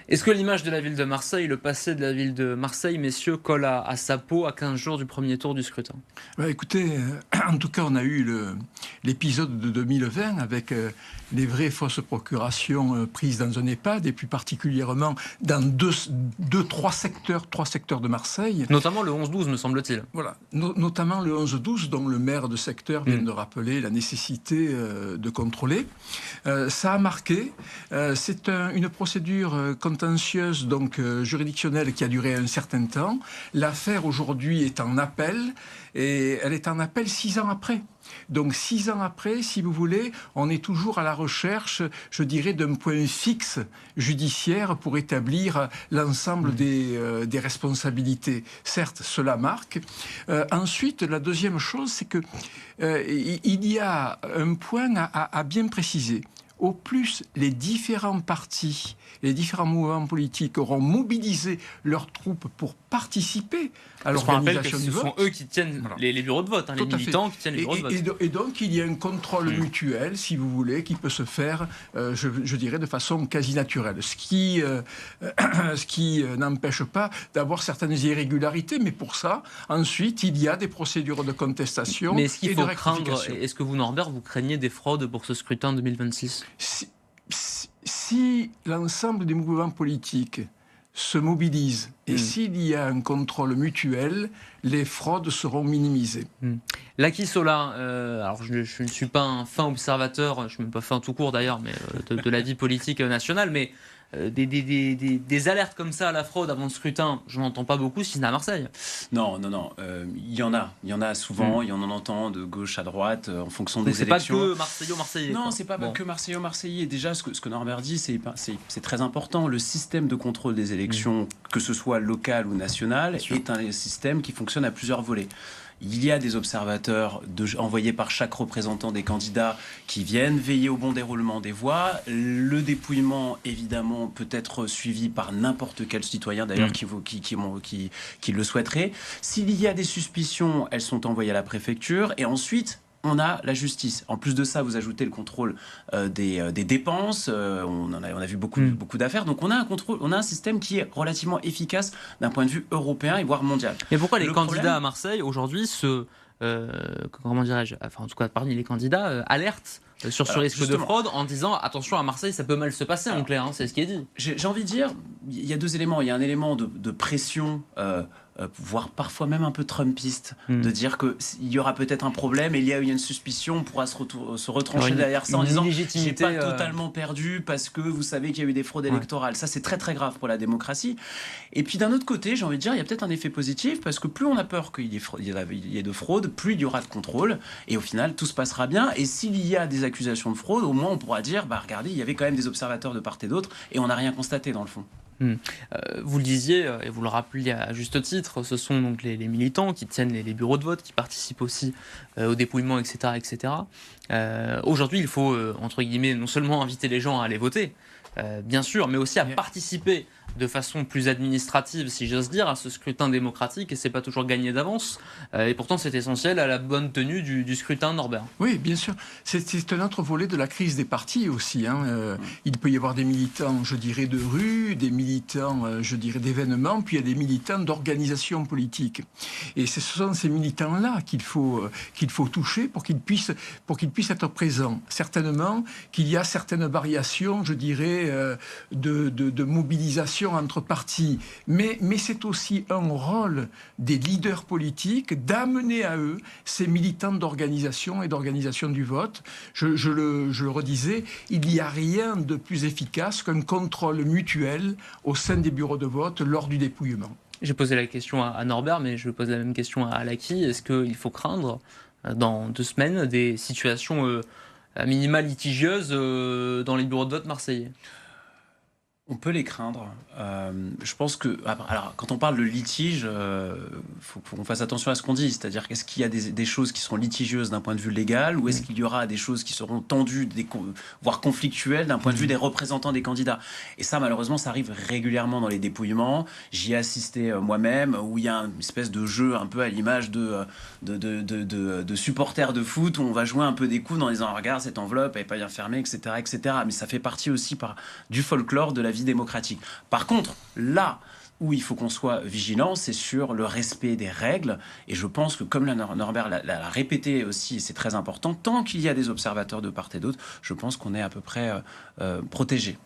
Est-ce que l'image de la ville de Marseille, le passé de la ville de Marseille, messieurs, colle à sa peau à 15 jours du premier tour du scrutin? Écoutez, en tout cas, on a eu l'épisode de 2020 avec les vraies fausses procurations prises dans un EHPAD et plus particulièrement dans trois secteurs de Marseille. Notamment le 11-12, me semble-t-il. Voilà, notamment le 11-12, dont le maire de secteur vient de rappeler la nécessité de contrôler. Ça a marqué. C'est une procédure contentieuse, donc juridictionnelle, qui a duré un certain temps. L'affaire aujourd'hui est en appel et elle est en appel 6 ans après. Donc 6 ans après, si vous voulez, on est toujours à la recherche, je dirais, d'un point fixe judiciaire pour établir l'ensemble des responsabilités. Certes, cela marque. Ensuite, la deuxième chose, c'est que il y a un point à bien préciser. Au plus les différents partis, les différents mouvements politiques auront mobilisé leurs troupes pour participer à l'organisation du vote. Ce sont eux qui tiennent les bureaux de vote, les militants qui tiennent les bureaux de vote. Et donc, il y a un contrôle mutuel, si vous voulez, qui peut se faire, je dirais, de façon quasi naturelle. Ce qui n'empêche pas d'avoir certaines irrégularités, mais pour ça, ensuite, il y a des procédures de contestation. Mais est-ce qu'il et faut de craindre, est-ce que vous, Norbert, vous craignez des fraudes pour ce scrutin 2026 ? Si l'ensemble des mouvements politiques se mobilisent et s'il y a un contrôle mutuel, les fraudes seront minimisées. Laki Sola, alors je ne suis pas un fin observateur, je ne suis même pas fin tout court d'ailleurs, mais de la vie politique nationale, mais des alertes comme ça à la fraude avant le scrutin, je n'en entends pas beaucoup, si ce n'est à Marseille. Non. Il y en a souvent, il y en entend de gauche à droite en fonction des élections. C'est pas que Marseillais. Non, c'est pas que Marseillais. Déjà, ce que Norbert dit, c'est très important. Le système de contrôle des élections, que ce soit local ou national, est un système qui fonctionne à plusieurs volets. Il y a des observateurs envoyés par chaque représentant des candidats qui viennent veiller au bon déroulement des voix. Le dépouillement, évidemment, peut être suivi par n'importe quel citoyen, d'ailleurs, qui le souhaiterait. S'il y a des suspicions, elles sont envoyées à la préfecture. Et ensuite, on a la justice. En plus de ça, vous ajoutez le contrôle des dépenses. On a vu beaucoup d'affaires. Donc on a un système qui est relativement efficace d'un point de vue européen et voire mondial. Mais pourquoi les candidats à Marseille aujourd'hui comment dirais-je, enfin en tout cas parmi les candidats, alertent sur ce risque de fraude en disant attention, à Marseille ça peut mal se passer, en clair, c'est ce qui est dit. J'ai envie de dire, il y a deux éléments. Il y a un élément de pression, voire parfois même un peu trumpiste, de dire qu'il y aura peut-être un problème et il y a une suspicion, on pourra se retrancher derrière ça en disant j'ai pas totalement perdu parce que vous savez qu'il y a eu des fraudes électorales. Ça, c'est très très grave pour la démocratie. Et puis d'un autre côté, j'ai envie de dire, il y a peut-être un effet positif parce que plus on a peur qu'il y ait de fraude, plus il y aura de contrôle et au final tout se passera bien. Et s'il y a des accusations de fraude, au moins on pourra dire regardez, il y avait quand même des observateurs de part et d'autre et on n'a rien constaté dans le fond. Vous le disiez et vous le rappeliez à juste titre, ce sont donc les militants qui tiennent les bureaux de vote, qui participent aussi au dépouillement, etc. Aujourd'hui, il faut, entre guillemets, non seulement inviter les gens à aller voter, bien sûr, mais aussi à participer de façon plus administrative, si j'ose dire, à ce scrutin démocratique, et c'est pas toujours gagné d'avance. Et pourtant, c'est essentiel à la bonne tenue du scrutin, Norbert. Oui, bien sûr. C'est un autre volet de la crise des partis aussi. Il peut y avoir des militants, je dirais, de rue, des militants, je dirais, d'événements, puis il y a des militants d'organisation politique. Et ce sont ces militants-là qu'il faut toucher pour qu'ils puissent être présents. Certainement qu'il y a certaines variations, je dirais, de mobilisation entre partis. Mais c'est aussi un rôle des leaders politiques d'amener à eux ces militants d'organisation et d'organisation du vote. Je le redisais, il n'y a rien de plus efficace qu'un contrôle mutuel au sein des bureaux de vote lors du dépouillement. J'ai posé la question à Norbert, mais je pose la même question à Laki. Est-ce qu'il faut craindre, dans 2 semaines, des situations à minima litigieuses dans les bureaux de vote marseillais ? On peut les craindre. Je pense que, alors, quand on parle de litige, faut qu'on fasse attention à ce qu'on dit. C'est-à-dire, est-ce qu'il y a des choses qui seront litigieuses d'un point de vue légal, ou est-ce qu'il y aura des choses qui seront tendues, voire conflictuelles d'un point de vue des représentants des candidats? Et ça, malheureusement, ça arrive régulièrement dans les dépouillements. J'y ai assisté moi-même, où il y a une espèce de jeu un peu à l'image de supporters de foot, où on va jouer un peu des coudes en disant regarde, cette enveloppe, elle n'est pas bien fermée, etc., etc. Mais ça fait partie aussi du folklore de la vie vie démocratique. Par contre, là où il faut qu'on soit vigilant, c'est sur le respect des règles. Et je pense que, comme Norbert l'a répété aussi, et c'est très important, tant qu'il y a des observateurs de part et d'autre, je pense qu'on est à peu près protégé.